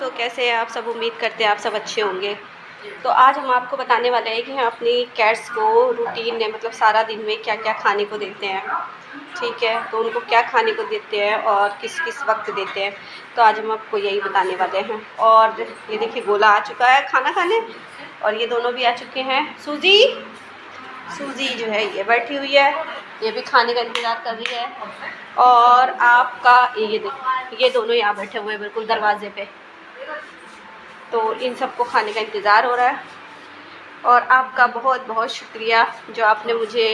तो कैसे हैं आप सब? उम्मीद करते हैं आप सब अच्छे होंगे। तो आज हम आपको बताने वाले हैं कि हम अपनी कैट्स को रूटीन में मतलब सारा दिन में क्या क्या खाने को देते हैं। ठीक है, तो उनको क्या खाने को देते हैं और किस किस वक्त देते हैं, तो आज हम आपको यही बताने वाले हैं। और ये देखिए गोला आ चुका है खाना खाने, और ये दोनों भी आ चुके हैं। सूजी सूजी जो है ये बैठी हुई है, ये भी खाने का इंतज़ार कर रही है। और आपका ये देखो, ये दोनों यहाँ बैठे हुए हैं बिल्कुल दरवाजे पे, तो इन सबको खाने का इंतज़ार हो रहा है। और आपका बहुत बहुत शुक्रिया जो आपने मुझे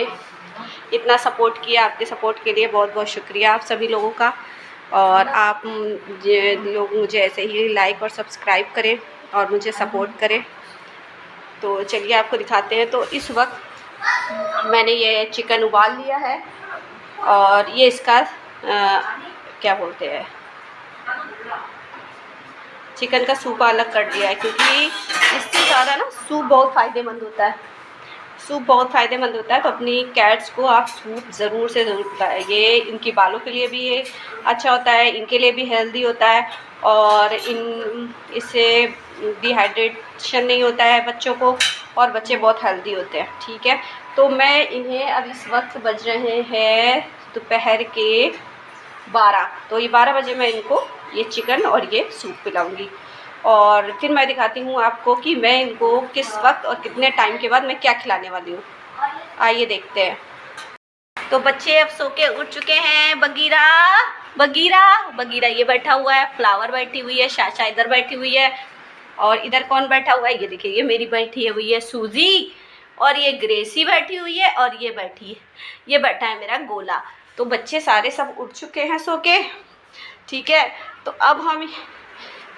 इतना सपोर्ट किया। आपके सपोर्ट के लिए बहुत बहुत शुक्रिया आप सभी लोगों का। और आप लोग मुझे ऐसे ही लाइक और सब्सक्राइब करें और मुझे सपोर्ट करें। तो चलिए आपको दिखाते हैं। तो इस वक्त मैंने ये चिकन उबाल लिया है, और ये इसका क्या बोलते हैं, चिकन का सूप अलग कर दिया है, क्योंकि इससे ज़्यादा ना सूप बहुत फ़ायदेमंद होता है। सूप बहुत फ़ायदेमंद होता है, तो अपनी कैट्स को आप सूप ज़रूर से ज़रूर पिलाएं। ये इनकी बालों के लिए भी ये अच्छा होता है, इनके लिए भी हेल्दी होता है, और इससे डिहाइड्रेशन नहीं होता है बच्चों को, और बच्चे बहुत हेल्दी होते हैं। ठीक है, तो मैं इन्हें अब इस वक्त बज रहे हैं दोपहर के 12, तो ये 12 बजे मैं इनको ये चिकन और ये सूप पिलाऊंगी। और फिर मैं दिखाती हूँ आपको कि मैं इनको किस वक्त और कितने टाइम के बाद मैं क्या खिलाने वाली हूँ। आइए देखते हैं। तो बच्चे अब सो के उठ चुके हैं। बगीरा बगीरा बगीरा ये बैठा हुआ है, फ्लावर बैठी हुई है, शाशा इधर बैठी हुई है, और इधर कौन बैठा हुआ है, ये देखिए ये मेरी बैठी है हुई है सूजी, और ये ग्रेसी बैठी हुई है, और ये बैठी है, ये बैठा है मेरा गोला। तो बच्चे सारे सब उठ चुके हैं सो के। ठीक है, तो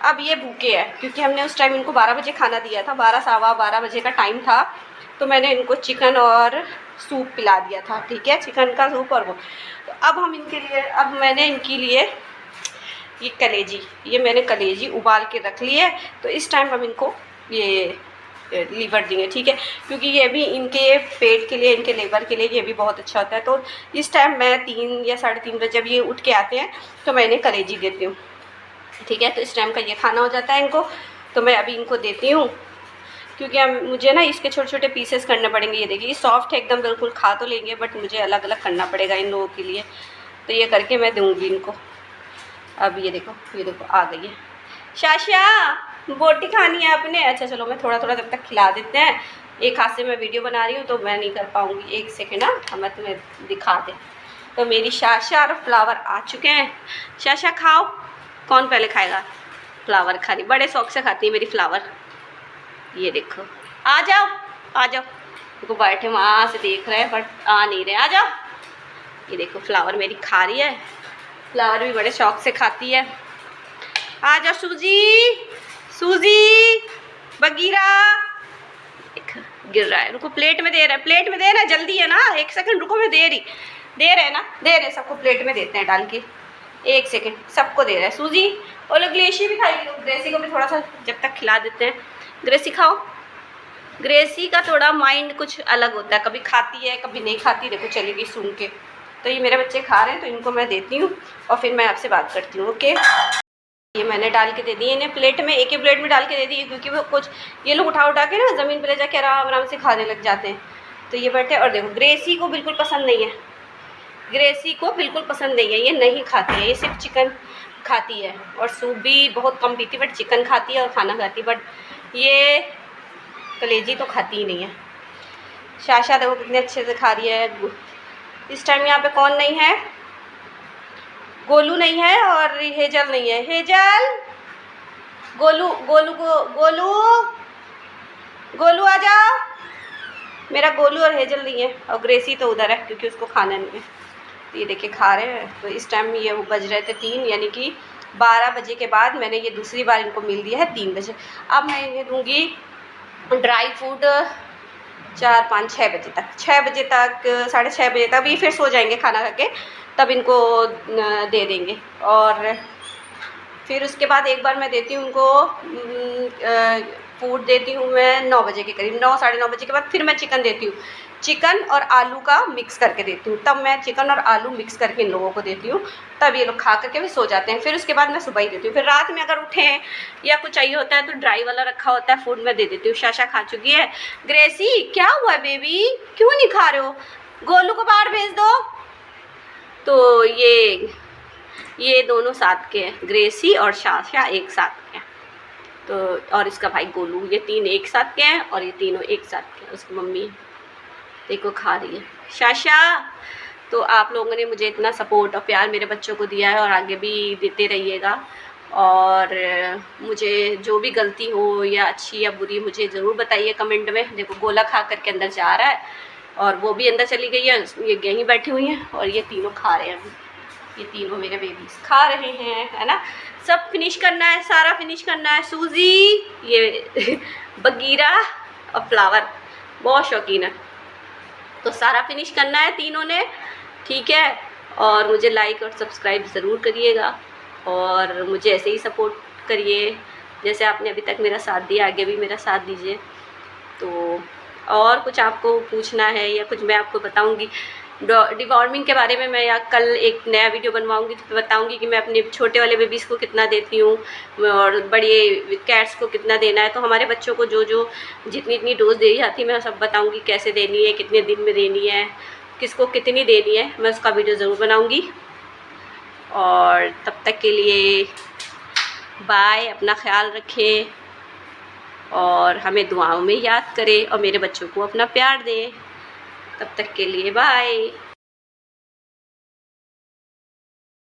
अब ये भूखे हैं, क्योंकि हमने उस टाइम इनको 12 बजे खाना दिया था, 12 सवा 12 बजे का टाइम था, तो मैंने इनको चिकन और सूप पिला दिया था। ठीक है, चिकन का सूप और वो। तो अब मैंने इनके लिए ये कलेजी, ये मैंने कलेजी उबाल के रख ली है। तो इस टाइम हम इनको ये लीवर देंगे। ठीक है, क्योंकि ये भी इनके पेट के लिए, इनके लीवर के लिए ये भी बहुत अच्छा होता है। तो इस टाइम मैं 3 या 3:30 बजे जब ये उठ के आते हैं तो मैं इन्हें कलेजी देती हूँ। ठीक है, तो इस टाइम का ये खाना हो जाता है इनको, तो मैं अभी इनको देती हूँ, क्योंकि मुझे ना इसके छोटे छोटे पीसेस करने पड़ेंगे। ये देखिए ये सॉफ्ट है एकदम, बिल्कुल खा तो लेंगे, बट मुझे अलग अलग करना पड़ेगा इन लोगों के लिए। तो ये करके मैं दूँगी इनको। अब ये देखो आ गई है। शाशा बोटी खानी है आपने? अच्छा चलो, मैं थोड़ा थोड़ा जब तक खिला देते हैं। एक हाथ से मैं वीडियो बना रही हूँ तो मैं नहीं कर पाऊँगी, एक सेकेंड ना, मैं तुम्हें दिखा दे। तो मेरी शाशा और फ्लावर आ चुके हैं। शाशा खाओ, कौन पहले खाएगा? फ्लावर खा रही, बड़े शौक से खाती है मेरी फ्लावर। ये देखो, आ जाओ आ जाओ। देखो बैठे वहाँ से देख रहे हैं बट आ नहीं रहे, आ जाओ। ये देखो फ्लावर मेरी खा रही है, फ्लावर भी बड़े शौक से खाती है। आ जाओ सूजी सूजी बगीरा। गिर रहा है, रुको प्लेट में दे रहे हैं, प्लेट में दे रहे हैं, जल्दी है ना, एक सेकंड रुको, मैं दे रहे हैं ना, दे रहे हैं सबको, प्लेट में देते हैं डाल के, एक सेकंड, सबको दे रहा है। सूजी और लोग ग्रेसी भी खाएगी, तो ग्रेसी को भी थोड़ा सा जब तक खिला देते हैं। ग्रेसी खाओ। ग्रेसी का थोड़ा माइंड कुछ अलग होता है, कभी खाती है कभी नहीं खाती, देखो चलेगी सूंघ के। तो ये मेरे बच्चे खा रहे हैं, तो इनको मैं देती हूँ और फिर मैं आपसे बात करती हूँ। ओके, ये मैंने डाल के दे दी इन्हें प्लेट में, एक ही प्लेट में डाल के दे दी, क्योंकि वो कुछ ये लोग उठा उठा के ना ज़मीन पर ले जाके आराम आराम से खाने लग जाते हैं। तो ये बैठे, और देखो ग्रेसी को बिल्कुल पसंद नहीं है, ग्रेसी को बिल्कुल पसंद नहीं है, ये नहीं खाती है, ये सिर्फ चिकन खाती है, और सूप भी बहुत कम पीती, बट चिकन खाती है और खाना खाती है, बट ये कलेजी तो खाती ही नहीं है। शाशा देखो कितने अच्छे से खा रही है। इस टाइम यहाँ पे कौन नहीं है? गोलू नहीं है और हेजल नहीं है। हेजल, गोलू गोलू को गोलू गोलू आ जाओ। मेरा गोलू और हेजल नहीं है, और ग्रेसी तो उधर है क्योंकि उसको खाना नहीं है। तो ये देखिए खा रहे हैं। तो इस टाइम ये बज रहे थे 3, यानी कि 12 बजे के बाद मैंने ये दूसरी बार इनको मिल दिया है 3 बजे। अब मैं इन्हें दूँगी ड्राई फ्रूट 4, 5, 6 बजे तक, 6 बजे तक, 6:30 बजे तक ये फिर सो जाएंगे खाना खा के, तब इनको दे देंगे। और फिर उसके बाद एक बार मैं देती हूँ उनको फूड देती हूँ मैं 9 बजे के करीब, 9, 9:30 बजे के बाद फिर मैं चिकन देती हूँ। चिकन और आलू का मिक्स करके देती हूँ, तब मैं चिकन और आलू मिक्स करके इन लोगों को देती हूँ, तब ये लोग खा करके भी सो जाते हैं। फिर उसके बाद मैं सुबह ही देती हूँ। फिर रात में अगर उठें या कुछ चाहिए होता है तो ड्राई वाला रखा होता है फूड मैं दे देती हूँ। शाशा खा चुकी है। ग्रेसी क्या हुआ बेबी, क्यों नहीं खा रहे हो? गोलू को बाहर भेज दो। तो ये दोनों साथ के हैं, ग्रेसी और शाशा एक साथ के हैं। तो और इसका भाई गोलू, ये 3 एक साथ के हैं और ये तीनों एक साथ के हैं। उसकी मम्मी देखो खा रही है शाशा। तो आप लोगों ने मुझे इतना सपोर्ट और प्यार मेरे बच्चों को दिया है और आगे भी देते रहिएगा। और मुझे जो भी गलती हो या अच्छी या बुरी मुझे ज़रूर बताइए कमेंट में। देखो गोला खा करके अंदर जा रहा है और वो भी अंदर चली गई है, ये यहीं बैठी हुई हैं और ये तीनों खा रहे हैं। अभी ये तीनों मेरे बेबीज खा रहे हैं, है ना। सब फिनिश करना है, सारा फिनिश करना है। सूजी, ये बगीरा और फ्लावर बहुत शौकीन है, तो सारा फिनिश करना है तीनों ने, ठीक है। और मुझे लाइक और सब्सक्राइब ज़रूर करिएगा और मुझे ऐसे ही सपोर्ट करिए जैसे आपने अभी तक मेरा साथ दिया, आगे भी मेरा साथ दीजिए। तो और कुछ आपको पूछना है या कुछ मैं आपको बताऊंगी डिवॉर्मिंग के बारे में, मैं या कल एक नया वीडियो बनवाऊंगी तो बताऊंगी कि मैं अपने छोटे वाले बेबीज़ को कितना देती हूँ और बड़े कैट्स को कितना देना है। तो हमारे बच्चों को जो जितनी डोज दी जाती है मैं सब बताऊंगी, कैसे देनी है, कितने दिन में देनी है, किसको कितनी देनी है, मैं उसका वीडियो ज़रूर बनाऊँगी। और तब तक के लिए बाय, अपना ख्याल रखें और हमें दुआओं में याद करें और मेरे बच्चों को अपना प्यार दें। तब तक के लिए बाय।